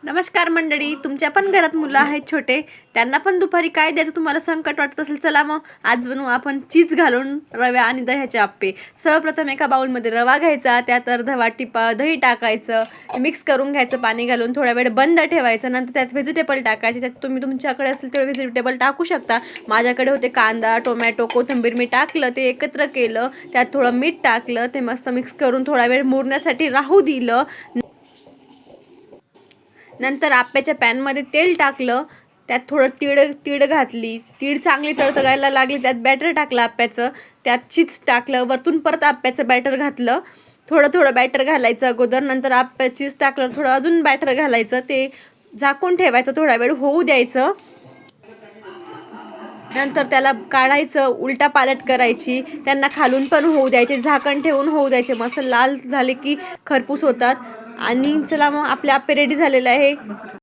नमस्कार मंडळी, तुमच्या पण घरात मुलं आहेत छोटे, त्यांना पण दुपारी काय द्यायचं तुम्हाला संकट वाटत असेल, चला मग आज बनवू आपण चीज घालून रव्या आणि दह्याचे आप्पे. सर्वप्रथम एका बाउलमध्ये रवा घ्यायचा, त्यात अर्धा वाटी दही टाकायचं, मिक्स करून घ्यायचं पाणी घालून, थोडा वेळ बंद ठेवायचं. नंतर त्यात व्हेजिटेबल टाकायचे, त्यात तुम्ही तुमच्याकडे असेल तेवढे व्हेजिटेबल टाकू शकता. माझ्याकडे होते कांदा, टोमॅटो, कोथिंबीर, मी टाकलं, ते एकत्र केलं, त्यात थोडं मीठ टाकलं, ते मस्त मिक्स करून थोडा वेळ मुरण्यासाठी राहू दिलं. नंतर आप्याच्या पॅनमध्ये तेल टाकलं, त्यात थोडं तीळ घातली, तीळ चांगली तडतडायला लागली, त्यात बॅटर टाकलं आप्याचं, त्यात चीज टाकलं, वरतून परत आप्याचं बॅटर घातलं, थोडं बॅटर घालायचं अगोदर, नंतर चीज टाकलं, थोडं अजून बॅटर घालायचं, ते झाकून ठेवायचं, थोडा वेळ होऊ द्यायचं. नंतर त्याला काढायचं, उलटा पालट करायची, त्यांना खालून पण होऊ द्यायचे, झाकण ठेवून होऊ द्यायचे. मस्त लाल झाले की खरपूस होतात. आणि चला मग आपले आप्पे रेडी झालेले आहे.